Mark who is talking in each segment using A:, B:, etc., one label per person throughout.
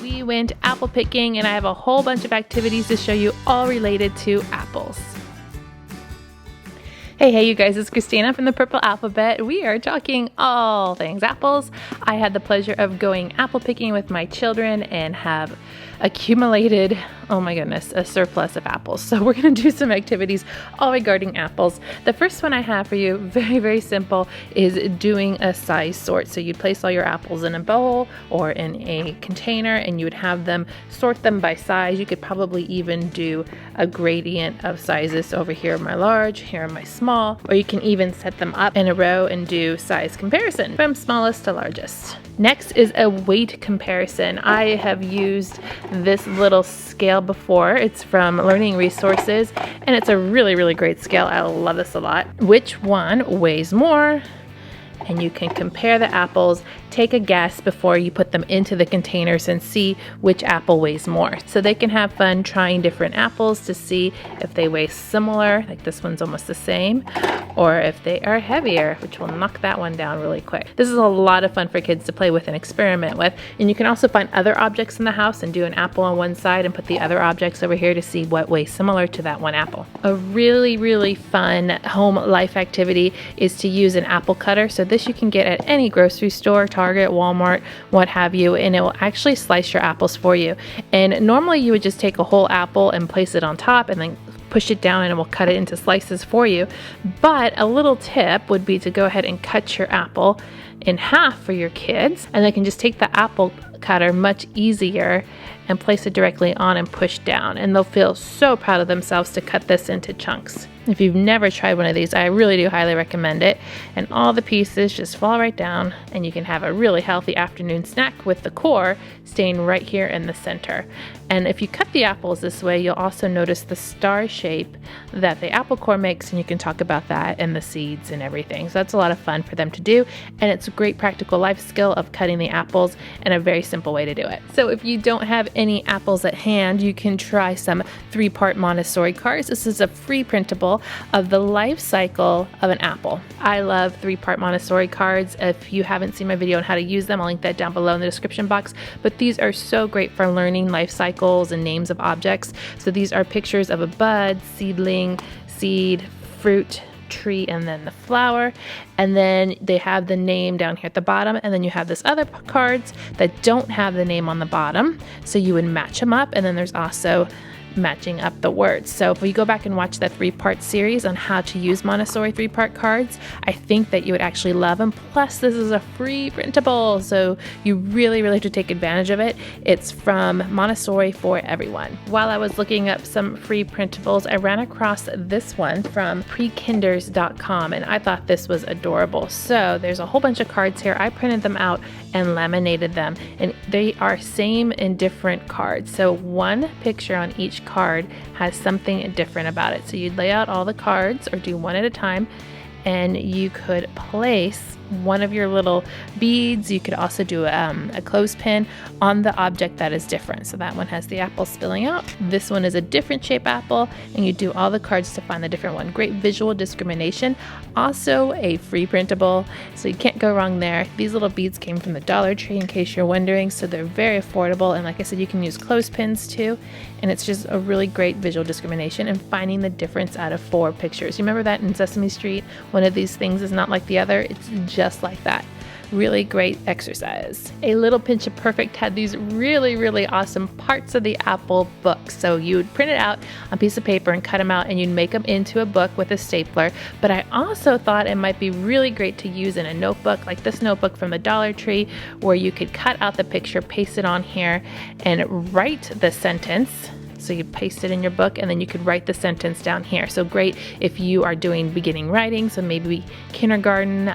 A: We went apple picking, and I have a whole bunch of activities to show you, all related to apples. Hey you guys, it's Christina from the Purple Alphabet. We are talking all things apples. I had the pleasure of going apple picking with my children and have accumulated, oh my goodness, a surplus of apples. So we're gonna do some activities all regarding apples. The first one I have for you, very simple, is doing a size sort. So you'd place all your apples in a bowl or in a container and you would have them sort them by size. You could probably even do a gradient of sizes. So over here are my large, here are my small, or you can even set them up in a row and do size comparison from smallest to largest. Next is a weight comparison. I have used this little scale before. It's from Learning Resources, and it's a really great scale. I love this a lot. Which one weighs more? And you can compare the apples, take a guess before you put them into the containers and see which apple weighs more. So they can have fun trying different apples to see if they weigh similar, like this one's almost the same, or if they are heavier, which will knock that one down really quick. This is a lot of fun for kids to play with and experiment with. And you can also find other objects in the house and do an apple on one side and put the other objects over here to see what weighs similar to that one apple. A really fun home life activity is to use an apple cutter. So this you can get at any grocery store, Target, Walmart, what have you, and it will actually slice your apples for you. And normally you would just take a whole apple and place it on top and then push it down and it will cut it into slices for you. But a little tip would be to go ahead and cut your apple in half for your kids, and they can just take the apple cutter much easier and place it directly on and push down, and they'll feel so proud of themselves to cut this into chunks. If you've never tried one of these, I really do highly recommend it. And all the pieces just fall right down, and you can have a really healthy afternoon snack with the core staying right here in the center. And if you cut the apples this way, you'll also notice the star shape that the apple core makes, and you can talk about that and the seeds and everything. So that's a lot of fun for them to do, and it's a great practical life skill of cutting the apples and a very simple way to do it. So if you don't have any apples at hand, you can try some 3-part Montessori cards. This is a free printable of the life cycle of an apple. I love 3-part Montessori cards. If you haven't seen my video on how to use them, I'll link that down below in the description box. But these are so great for learning life cycles and names of objects. So these are pictures of a bud, seedling, seed, fruit, tree, and then the flower, and then they have the name down here at the bottom, and then you have this other cards that don't have the name on the bottom, so you would match them up, and then there's also matching up the words. So if we go back and watch that 3-part series on how to use Montessori 3-part cards, I think that you would actually love them. Plus this is a free printable, so you really have to take advantage of it. It's from Montessori for Everyone. While I was looking up some free printables, I ran across this one from prekinders.com, and I thought this was adorable. So there's a whole bunch of cards here. I printed them out and laminated them, and they are same and different cards. So one picture on each card has something different about it. So you'd lay out all the cards or do one at a time, and you could place one of your little beads. You could also do a clothespin on the object that is different. So that one has the apple spilling out. This one is a different shape apple, and you do all the cards to find the different one. Great visual discrimination. Also a free printable, so you can't go wrong there. These little beads came from the Dollar Tree, in case you're wondering, so they're very affordable. And like I said, you can use clothespins too, and it's just a really great visual discrimination and finding the difference out of 4 pictures. You remember that in Sesame Street? One of these things is not like the other. It's just like that. Really great exercise. A Little Pinch of Perfect had these really awesome parts of the apple book. So you would print it out on a piece of paper and cut them out, and you'd make them into a book with a stapler. But I also thought it might be really great to use in a notebook, like this notebook from the Dollar Tree, where you could cut out the picture, paste it on here, and write the sentence. So you paste it in your book, and then you could write the sentence down here. So great if you are doing beginning writing, so maybe kindergarten,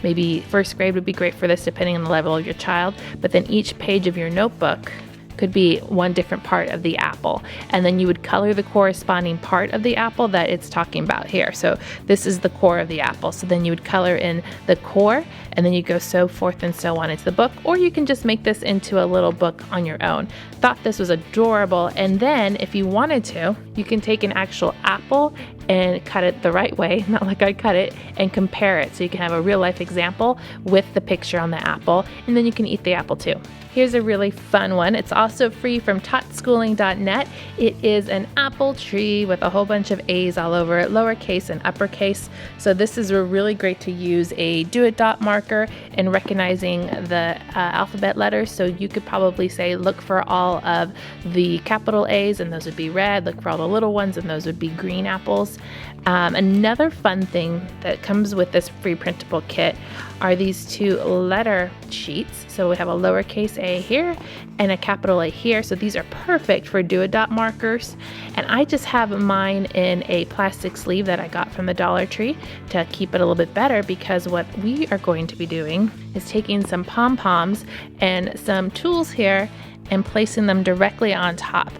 A: maybe first grade would be great for this, depending on the level of your child. But then each page of your notebook could be one different part of the apple, and then you would color the corresponding part of the apple that it's talking about here. So this is the core of the apple, so then you would color in the core, and then you go so forth and so on into the book, or you can just make this into a little book on your own. Thought this was adorable. And then if you wanted to, you can take an actual apple and cut it the right way, not like I cut it, and compare it so you can have a real life example with the picture on the apple, and then you can eat the apple too. Here's a really fun one. It's also free from totschooling.net. It is an apple tree with a whole bunch of A's all over it, lowercase and uppercase. So this is really great to use a do-it-dot marker in recognizing the alphabet letters. So you could probably say, look for all of the capital A's, and those would be red. Look for all the little ones, and those would be green apples. Another fun thing that comes with this free printable kit are these two letter sheets. So we have a lowercase a here and a capital A here. So these are perfect for do-a-dot markers. And I just have mine in a plastic sleeve that I got from the Dollar Tree to keep it a little bit better, because what we are going to be doing is taking some pom-poms and some tools here and placing them directly on top.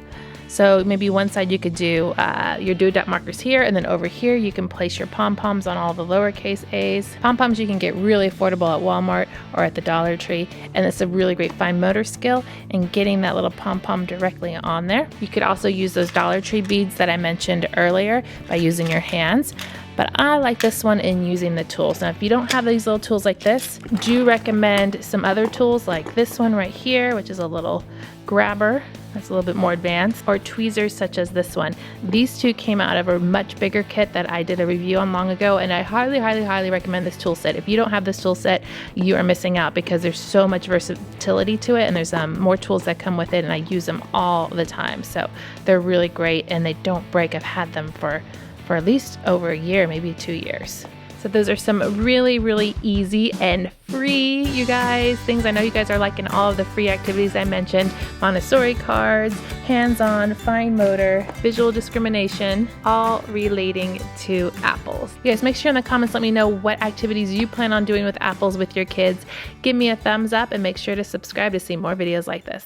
A: So maybe one side you could do your do-a-dot markers here, and then over here you can place your pom-poms on all the lowercase a's. Pom-poms you can get really affordable at Walmart or at the Dollar Tree, and it's a really great fine motor skill in getting that little pom-pom directly on there. You could also use those Dollar Tree beads that I mentioned earlier by using your hands. But I like this one in using the tools. Now, if you don't have these little tools like this, do recommend some other tools like this one right here, which is a little grabber. That's a little bit more advanced, or tweezers such as this one. These two came out of a much bigger kit that I did a review on long ago, and I highly, highly, highly recommend this tool set. If you don't have this tool set, you are missing out, because there's so much versatility to it, and there's more tools that come with it, and I use them all the time. So they're really great, and they don't break. I've had them for at least over a year, maybe 2 years. So those are some really, really easy and free, you guys, things I know you guys are liking all of the free activities I mentioned. Montessori cards, hands-on, fine motor, visual discrimination, all relating to apples. You guys, make sure in the comments let me know what activities you plan on doing with apples with your kids. Give me a thumbs up and make sure to subscribe to see more videos like this.